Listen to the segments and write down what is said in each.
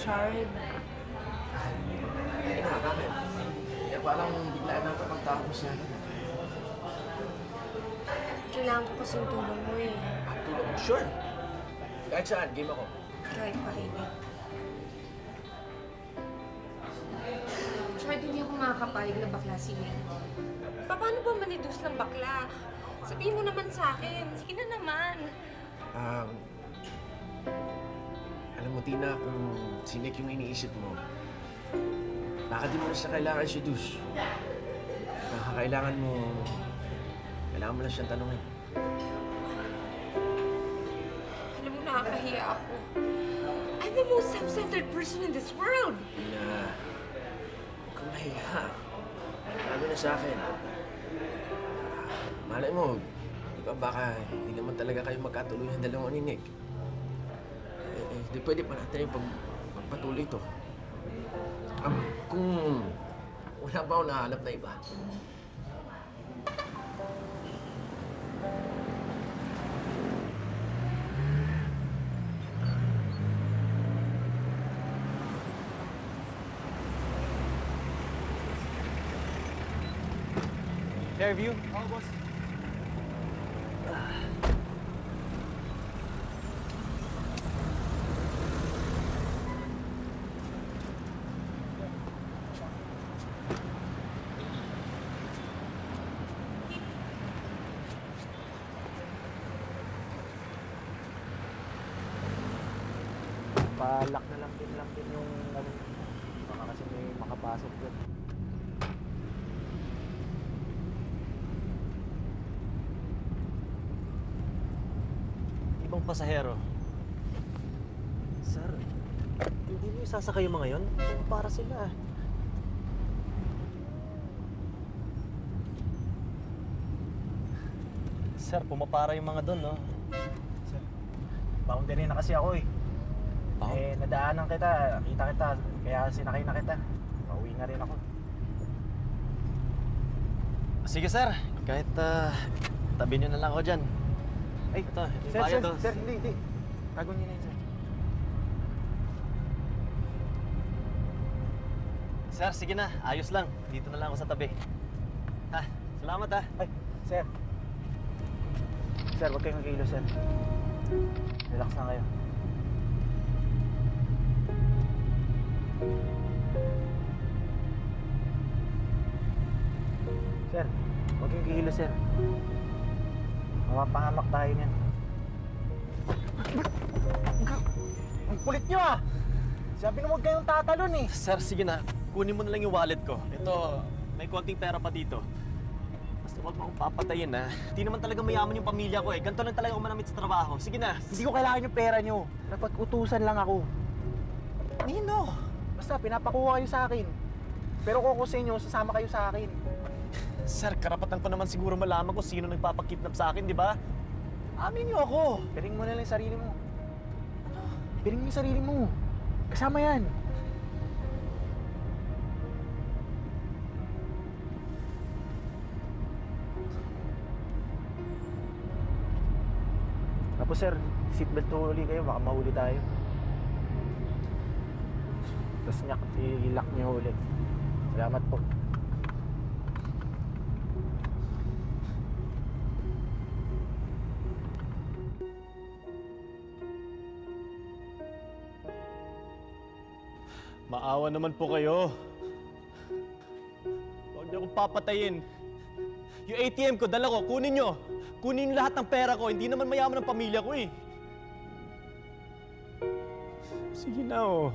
Richard. Hindi na, bakit? Kaya parang bigla na kapagtapos yan. Kailangan ko kasing tulong mo eh. Tulog mo, sure. Kahit saan, game ako. Kahit pakinig. Richard, hindi ako makakapayag na bakla si May. Paano ba manidus ng bakla? Sabihin mo naman sa akin. Sige na naman. Alam mo, Tina, kung si Nick yung iniisip mo, baka di mo na siya kailangan si Dus. Kailangan mo lang siyang tanungin. Alam mo, nakakahiya ako. I'm the most self-centered person in this world. Tina, huwag kang mahiya. Lalo na sa akin. Malay mo, di ba baka hindi naman talaga kayo magkatuloy ng dalawa ni Nick. Di pwede pa natin yung pagpatuloy ito. Kung wala pa ako nahanap na iba. Fairview? Oo, boss. Pa-lock na lang din yung ano. Baka kasi may makapasok doon. Ibang pasahero. Sir, hindi mo isasakay yung mga yon? Para sila. Sir, pumapara yung mga doon, no? Sir, boundary na kasi ako eh. Nadaanan kita, nakita kita, kaya sinakay na kita. Pauwi na rin ako. Sige sir, kahit tabi nyo na lang ako dyan. Ay, ito, yung bayad to. Sir, hindi. Tago nyo na yun, sir. Sir, sige na, ayos lang. Dito na lang ako sa tabi. Ha, salamat ha. Ay, sir. Sir, huwag kayong mag-ilo, sir. Relax na kayo. Sir, huwag kayong kihilo, sir. Mapapahamak tayo niyan. Ang kulit nyo ah! Sabi na huwag kayong tatalon eh. Sir, sige na. Kunin mo na lang yung wallet ko. Ito, may konting pera pa dito. Basta huwag mo akong papatayin ha. Hindi naman talaga mayaman yung pamilya ko eh. Ganito lang talaga ako manamit sa trabaho. Sige na. Hindi ko kailangan yung pera nyo. Napag-utusan lang ako. Nino! Basta pinapakuha kayo sa akin. Pero kung ako sa inyo, sasama kayo sa akin. Sir, karapatan ko naman siguro malaman kung sino nagpapakidnap sa akin, di ba? Amin niyo ako. Piring mo na lang yung sarili mo. Ano? Piring mo yung sarili mo. Kasama yan. Tapos sir, seatbelt uli kayo, baka mahuli tayo. Tapos i-lock niyo ulit. Salamat po. Maawa naman po kayo. Huwag niyo akong papatayin. Yung ATM ko, dala ko, kunin niyo. Kunin niyo lahat ng pera ko. Hindi naman mayaman ang pamilya ko eh. Sige na oh.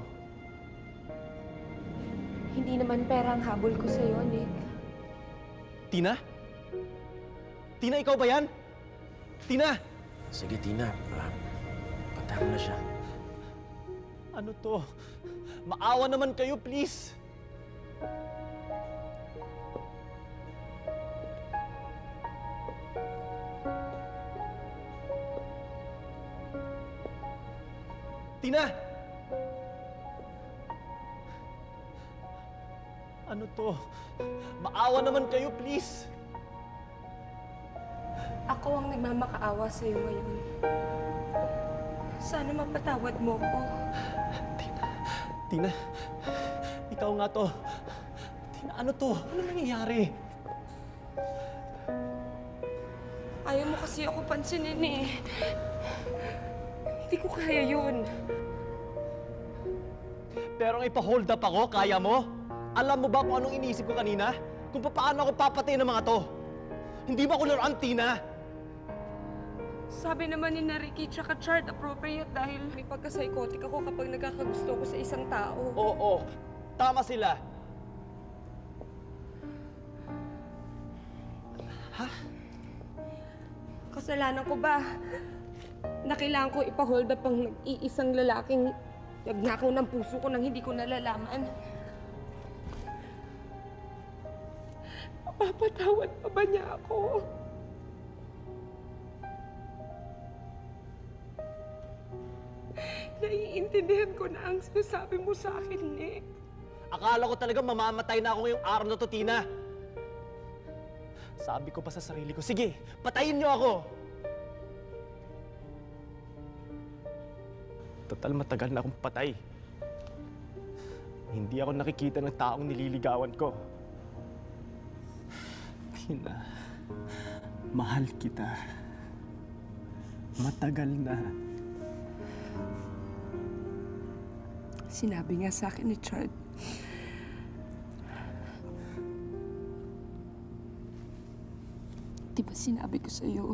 Hindi naman pera ang habol ko sa'yo, Nick. Tina? Tina, ikaw ba yan? Tina! Sige, Tina. Puntahan mo na siya. Ano to? Maawa naman kayo, please! Tina! Ano to? Maawa naman kayo, please! Ako ang nagmamakaawa sa'yo ngayon. Sana mapatawad mo ko. Tina, ikaw nga to. Tina, ano to? Ano nangyayari? Ayaw mo kasi ako pansinin eh. Hindi ko kaya yun. Pero ang ipa-hold up ako, kaya mo? Alam mo ba kung anong iniisip ko kanina? Kung paano ako papatayin ng mga to? Hindi ba ko laruan, Tina? Sabi naman ni Ricky tsaka Chard appropriate dahil may pagka-psychotic ako kapag nagkakagusto ko sa isang tao. Oo, tama sila. Kasalanan ko ba na kailangan ko ipa-hold up ang nag-iisang lalaking nagnakaw ng puso ko nang hindi ko nalalaman? Mapapatawad pa ba niya ako? Naiintindihan ko na ang sinasabi mo sa akin, Nick. Akala ko talaga mamamatay na ako ngayong araw na to, Tina. Sabi ko pa sa sarili ko, sige, patayin niyo ako! Total, matagal na akong patay. Hindi ako nakikita ng taong nililigawan ko. Tina, mahal kita. Matagal na. Sinabi nga sa akin ni Chard. Di ba sinabi ko sa'yo,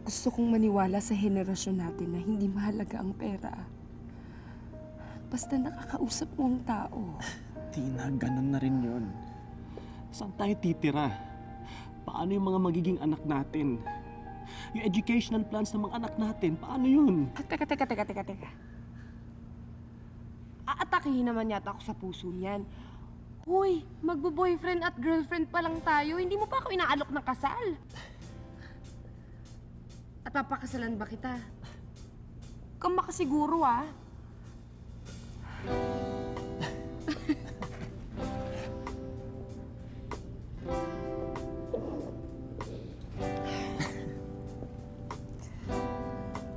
gusto kong maniwala sa henerasyon natin na hindi mahalaga ang pera. Basta nakakausap mo ang tao. Tina, ganun na rin yun. Saan tayo titira? Paano yung mga magiging anak natin? Yung educational plans ng mga anak natin, paano yun? Teka. Aatakihin naman yata ako sa puso niyan. Hoy, magbo-boyfriend at girlfriend pa lang tayo. Hindi mo pa ako inaalok ng kasal. At papakasalan ba kita? Kung makasiguro ah.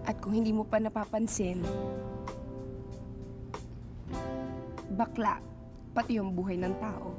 At kung hindi mo pa napapansin, bakla, pati yung buhay ng tao.